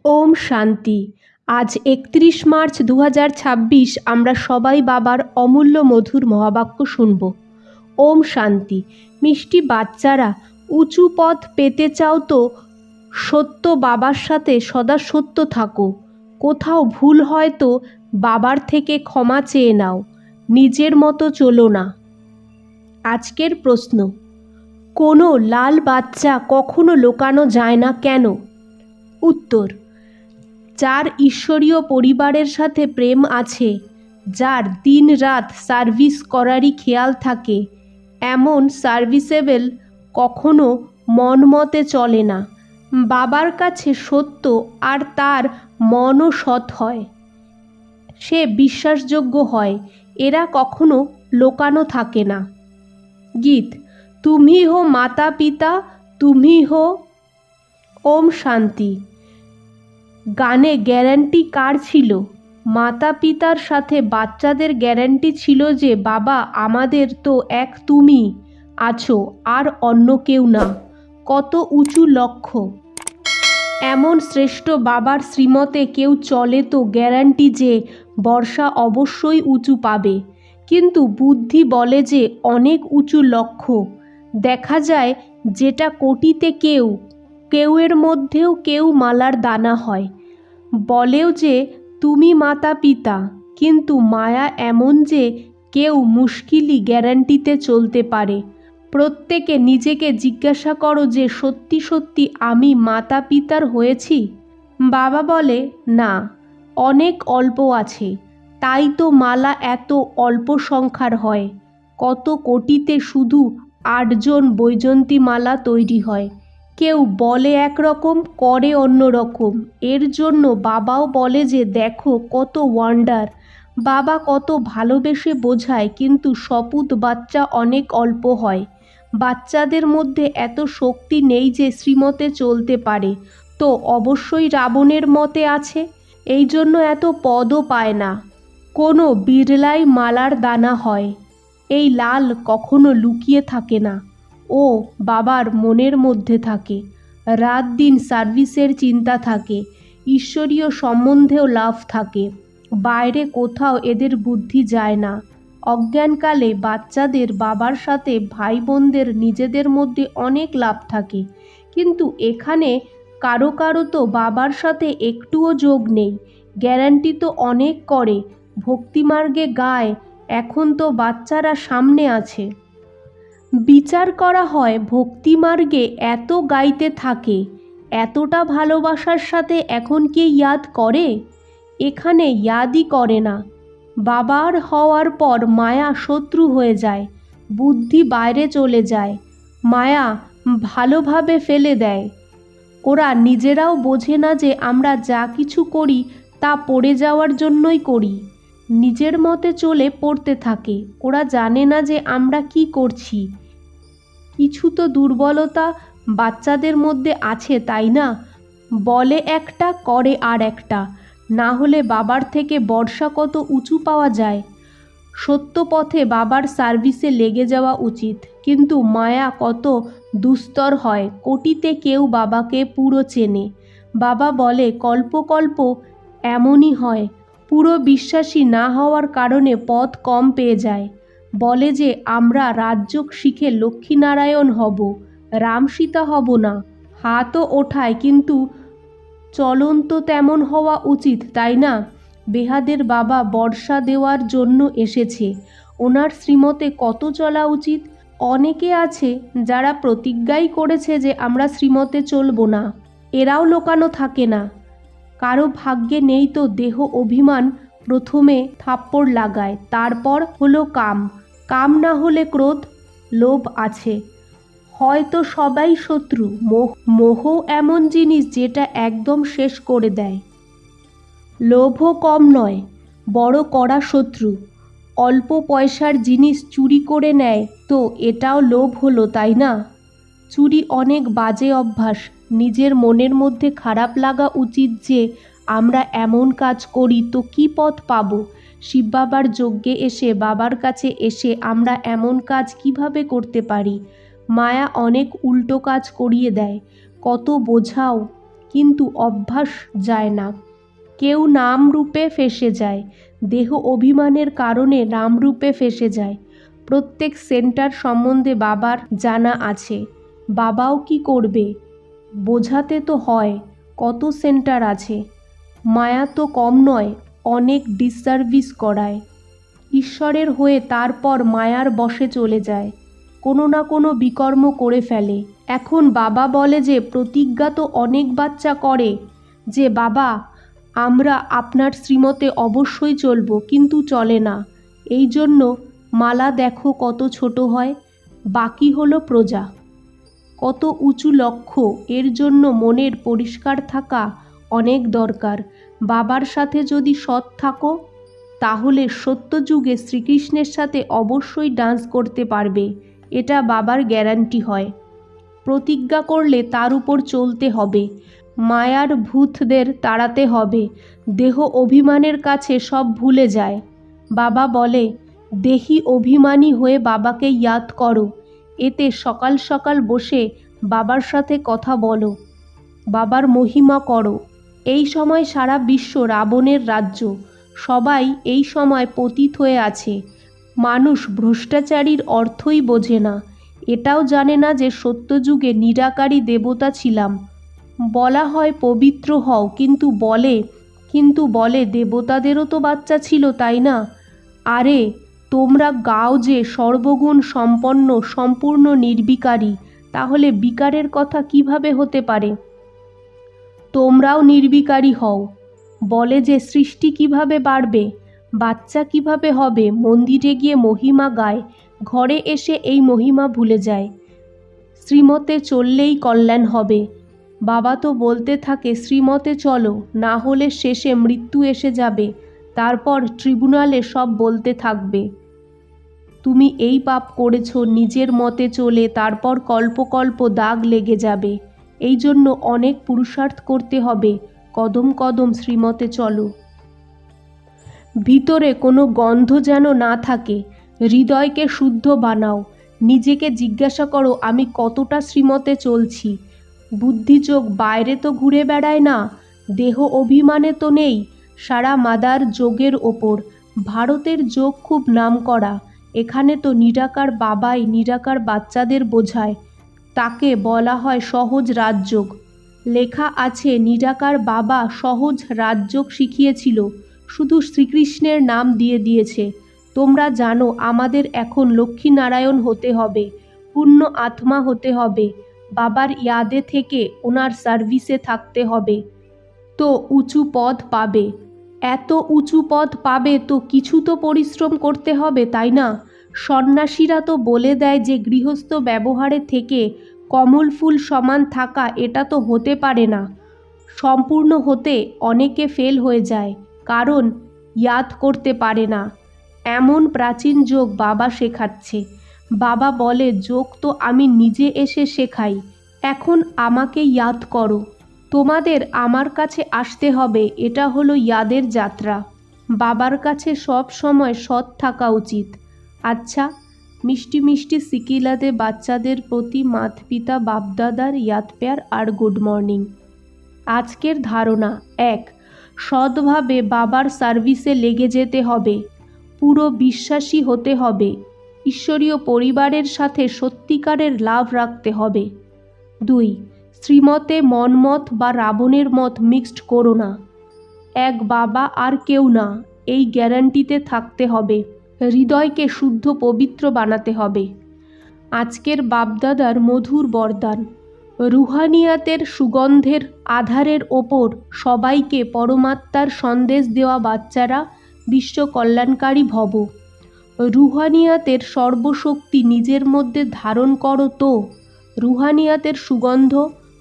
ওম শান্তি। আজ ৩১ মার্চ ২০২৬ আমরা সবাই বাবার অমূল্য মধুর মহাবাক্য শুনব। ওম শান্তি। মিষ্টি বাচ্চারা, উঁচু পথ পেতে চাও তো সত্য বাবার সাথে সদা সত্য থাকো। কোথাও ভুল হয় তো বাবার থেকে ক্ষমা চেয়ে নাও। নিজের মতো চলো না। আজকের প্রশ্ন: কোনো লাল বাচ্চা কখনো লুকানো যায় না কেন? উত্তর: যার ঈশ্বরীয় পরিবারের সাথে প্রেম আছে, যার দিন রাত সার্ভিস করারই খেয়াল থাকে, এমন সার্ভিসেবল কখনো মনমতে চলে না। বাবার কাছে সত্য আর তার মনও সৎ হয়, সে বিশ্বাসযোগ্য হয়। এরা কখনো লোকানো থাকে না। গীত: তুমি হো মাতা পিতা, তুমি হো। ওম শান্তি। গানে গ্যারান্টি কার ছিল? মাতা পিতার সাথে বাচ্চাদের গ্যারান্টি ছিল যে বাবা আমাদের তো এক তুমি আছো, আর অন্য কেউ না। কত উঁচু লক্ষ্য! এমন শ্রেষ্ঠ বাবার শ্রীমতে কেউ চলে তো গ্যারান্টি যে বর্ষা অবশ্যই উঁচু পাবে। কিন্তু বুদ্ধি বলে যে অনেক উঁচু লক্ষ্য দেখা যায়, যেটা কোটিতে কেউয়ের মধ্যেও কেউ মালার দানা হয়। বলেও যে তুমি মাতা পিতা, কিন্তু মায়া এমন যে কেউ মুশকিলই গ্যারান্টিতে চলতে পারে। প্রত্যেকে নিজেকে জিজ্ঞাসা করো যে সত্যি সত্যি আমি মাতা পিতার হয়েছি? বাবা বলে না, অনেক অল্প আছে, তাই তো মালা এত অল্প সংখ্যার হয়। কত কোটিতে শুধু ৮ জন বৈজন্তী মালা তৈরি হয়। কেউ বলে একরকম, করে অন্য রকম। এর জন্য বাবাও বলে যে দেখো কত ওয়ান্ডার। বাবা কত ভালোবেসে বোঝায়, কিন্তু সপুত বাচ্চা অনেক অল্প হয়। বাচ্চাদের মধ্যে এত শক্তি নেই যে শ্রীমতে চলতে পারে, তো অবশ্যই রাবণের মতে আছে। এই জন্য এত পদও পায় না। কোনো বিড়লাই মালার দানা হয়। এই লাল কখনো লুকিয়ে থাকে না, ও বাবার মনের মধ্যে থাকে। রাত দিন সার্ভিসের চিন্তা থাকে, ঈশ্বরীয় সম্বন্ধেও লাভ থাকে। বাইরে কোথাও এদের বুদ্ধি যায় না। অজ্ঞানকালে বাচ্চাদের বাবার সাথে ভাই বোনদের নিজেদের মধ্যে অনেক লাভ থাকে, কিন্তু এখানে কারো কারো তো বাবার সাথে একটুও যোগ নেই। গ্যারান্টি তো অনেক করে, ভক্তিমার্গে গায়, এখন তো বাচ্চারা সামনে আছে। বিচার করা হয় ভক্তিমার্গে এত গাইতে থাকে, এতটা ভালোবাসার সাথে এখন কে ইয়াদ করে? এখানে ইয়াদই করে না। বাবার হওয়ার পর মায়া শত্রু হয়ে যায়, বুদ্ধি বাইরে চলে যায়, মায়া ভালোভাবে ফেলে দেয়। ওরা নিজেরাও বোঝে না যে আমরা যা কিছু করি তা পড়ে যাওয়ার জন্যই করি। নিজের মতে চলে পড়তে থাকে। ওরা জানে না যে আমরা কি করছি। কিছু তো দুর্বলতা বাচ্চাদের মধ্যে আছে, তাই না? বলে একটা, করে আর একটা। না হলে বাবার থেকে বর্ষা কত উঁচু পাওয়া যায়। সত্য পথে বাবার সার্ভিসে লেগে যাওয়া উচিত, কিন্তু মায়া কত দুস্তর হয়। কোটিতে কেউ বাবাকে পুরো চেনে। বাবা বলে কল্প কল্প এমনই হয়। পুরো বিশ্বাসী না হওয়ার কারণে পথ কম পেয়ে যায়। বলে যে আমরা রাজযোগ শিখে লক্ষ্মীনারায়ণ হব, রাম সীতা হব না। হাতও ওঠায়, কিন্তু চলন তো তেমন হওয়া উচিত, তাই না? বেহাদের বাবা বর্ষা দেওয়ার জন্য এসেছে, ওনার শ্রীমতে কত চলা উচিত। অনেকে আছে যারা প্রতিজ্ঞাই করেছে যে আমরা শ্রীমতে চলব না। এরাও লোকানো থাকে না। কারো ভাগ্যে নেই তো দেহ অভিমান প্রথমে থাপ্পড় লাগায়, তারপর হলো কাম, কাম না হলে ক্রোধ, লোভ আছে। হয়তো সবাই শত্রু। মোহ এমন জিনিস যেটা একদম শেষ করে দেয়। লোভও কম নয়, বড় কড়া শত্রু। অল্প পয়সার জিনিস চুরি করে নেয় তো এটাও লোভ হলো, তাই না? চুরি অনেক বাজে অভ্যাস। নিজের মনের মধ্যে খারাপ লাগা উচিত যে আমরা এমন কাজ করি তো কি পথ পাবো। শিব বাবার যজ্ঞে এসে, বাবার কাছে এসে আমরা এমন কাজ কিভাবে করতে পারি? মায়া অনেক উল্টো কাজ করিয়ে দেয়। কত বোঝাও, কিন্তু অভ্যাস যায় না। কেউ নাম রূপে ফেঁসে যায়, দেহ অভিমানের কারণে নামরূপে ফেঁসে যায়। প্রত্যেক সেন্টার সম্বন্ধে বাবার জানা আছে। বাবাও কি করবে, বোঝাতে তো হয়। কত সেন্টার আছে, মায়া তো কম নয়, অনেক ডিসসার্ভিস করায়। ঈশ্বরের হয়ে তারপর মায়ার বশে চলে যায়, কোনো না কোনো বিকর্ম করে ফেলে। এখন বাবা বলে যে প্রতিজ্ঞা তো অনেক বাচ্চা করে যে বাবা আমরা আপনার শ্রীমতে অবশ্যই চলব, কিন্তু চলে না। এই জন্য মালা দেখো কত ছোট হয়, বাকি হলো প্রজা। কত উঁচু লক্ষ্য, এর জন্য মনের পরিষ্কার থাকা অনেক দরকার। বাবার সাথে যদি সৎ থাকো তাহলে সত্যযুগে শ্রীকৃষ্ণের সাথে অবশ্যই ডান্স করতে পারবে, এটা বাবার গ্যারান্টি হয়। প্রতিজ্ঞা করলে তার উপর চলতে হবে, মায়ার ভূতদের তাড়াতে হবে, দেহ অভিমানের কাছে সব ভুলে যায়। বাবা বলে দেহি অভিমানী হয়ে বাবাকে ইয়াদ করো, এতে সকাল সকাল বসে বাবার সাথে কথা বলো, বাবার মহিমা করো। এই সময় সারা বিশ্ব রাবণের রাজ্য, সবাই এই সময় পতিত হয়ে আছে। মানুষ ভ্রষ্টাচারীর অর্থই বোঝে না, এটাও জানে না যে সত্যযুগে নিরাকারী দেবতা ছিলাম। বলা হয় পবিত্র হও, কিন্তু বলে দেবতাদেরও তো বাচ্চা ছিল, তাই না? আরে তোমরা গাও যে সর্বগুণ সম্পন্ন সম্পূর্ণ নির্বিকারী, তাহলে বিকারের কথা কিভাবে হতে পারে? তোমরাও নির্বিকারী হও। বলে যে সৃষ্টি কিভাবে বাড়বে, বাচ্চা কিভাবে হবে, মন্দিরে গিয়ে মহিমা গায়, ঘরে এসে এই মহিমা ভুলে যায়। শ্রীমতে চললেই কল্যাণ হবে। বাবা তো বলতে থাকে শ্রীমতে চলো, না হলে শেষে মৃত্যু এসে যাবে, তারপর ট্রিব্যুনালে সব বলতে থাকবে তুমি এই পাপ করেছ নিজের মতে চলে, তারপর কল্প দাগ লেগে যাবে। এই জন্য অনেক পুরুষার্থ করতে হবে, কদম কদম শ্রীমতে চলো। ভিতরে কোনো গন্ধ যেন না থাকে, হৃদয়কে শুদ্ধ বানাও। নিজেকে জিজ্ঞাসা করো আমি কতটা শ্রীমতে চলছি। বুদ্ধি চোখ বাইরে তো ঘুরে বেড়ায় না, দেহ অভিমানে তো নেই। সারা মাদার যোগের ওপর, ভারতের যোগ খুব নামকরা। এখানে তো নিরাকার বাবাই নিরাকার বাচ্চাদের বোঝায়, তাকে বলা হয় সহজ রাজযোগ। লেখা আছে নিরাকার বাবা সহজ রাজযোগ শিখিয়েছিল, শুধু শ্রীকৃষ্ণের নাম দিয়ে দিয়েছে। তোমরা জানো আমাদের এখন লক্ষ্মীনারায়ণ হতে হবে, পূর্ণ আত্মা হতে হবে, বাবার ইয়াদে থেকে ওনার সার্ভিসে থাকতে হবে, তো উঁচু পদ পাবে। এত উঁচু পদ পাবে তো কিছু তো পরিশ্রম করতে হবে, তাই না? সন্ন্যাসীরা তো বলে দেয় যে গৃহস্থ ব্যবহারে থেকে কমল ফুল সমান থাকা, এটা তো হতে পারে না। সম্পূর্ণ হতে অনেকে ফেল হয়ে যায়, কারণ ইয়াদ করতে পারে না। এমন প্রাচীন যোগ বাবা শেখাচ্ছে। বাবা বলে যোগ তো আমি নিজে এসে শেখাই, এখন আমাকে ইয়াদ করো। তোমাদের আমার কাছে আসতে হবে, এটা হলো ইয়াদের যাত্রা। বাবার কাছে সব সময় সৎ থাকা উচিত। আচ্ছা, মিষ্টি মিষ্টি সিকিলাদে বাচ্চাদের প্রতি মাত পিতা বাপদাদার ইয়াদ প্যার আর গুড মর্নিং। আজকের ধারণা 1, সৎভাবে বাবার সার্ভিসে লেগে যেতে হবে, পুরো বিশ্বাসী হতে হবে, ঈশ্বরীয় পরিবারের সাথে সত্যিকারের লাভ রাখতে হবে। 2, শ্রীমতে মনমত বা রাবণের মত মিক্সড করো না। এক বাবা আর কেউ না, এই গ্যারান্টিতে থাকতে হবে। হৃদয়কে শুদ্ধ পবিত্র বানাতে হবে। আজকের বাপদাদার মধুর বরদান, রুহানিয়াতের সুগন্ধের আধারের ওপর সবাইকে পরমাত্মার সন্দেশ দেওয়া বাচ্চারা বিশ্ব কল্যাণকারী ভব। রুহানিয়াতের সর্বশক্তি নিজের মধ্যে ধারণ করো, তো রুহানিয়াতের সুগন্ধ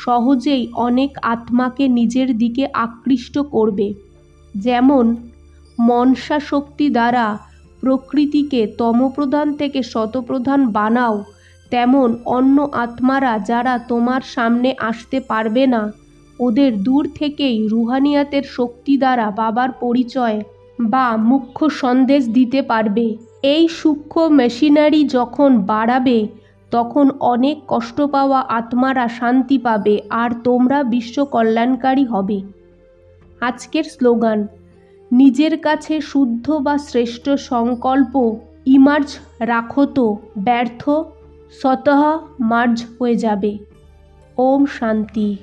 সহজেই অনেক আত্মাকে নিজের দিকে আকৃষ্ট করবে। যেমন মনসা শক্তি দ্বারা প্রকৃতিকে তমপ্রধান থেকে শতপ্রধান বানাও, তেমন অন্য আত্মারা যারা তোমার সামনে আসতে পারবে না, ওদের দূর থেকেই রুহানিয়াতের শক্তি দ্বারা বাবার পরিচয় বা মুখ্য সন্দেশ দিতে পারবে। এই সূক্ষ্ম মেশিনারি যখন বাড়াবে তখন অনেক কষ্ট পাওয়া আত্মারা শান্তি পাবে আর তোমরা বিশ্ব কল্যাণকারী হবে। আজকের স্লোগান, নিজের কাছে শুদ্ধ বা শ্রেষ্ঠ সংকল্প ইমার্জ রাখো তো ব্যর্থ স্বতঃ মার্জ হয়ে যাবে। ওম শান্তি।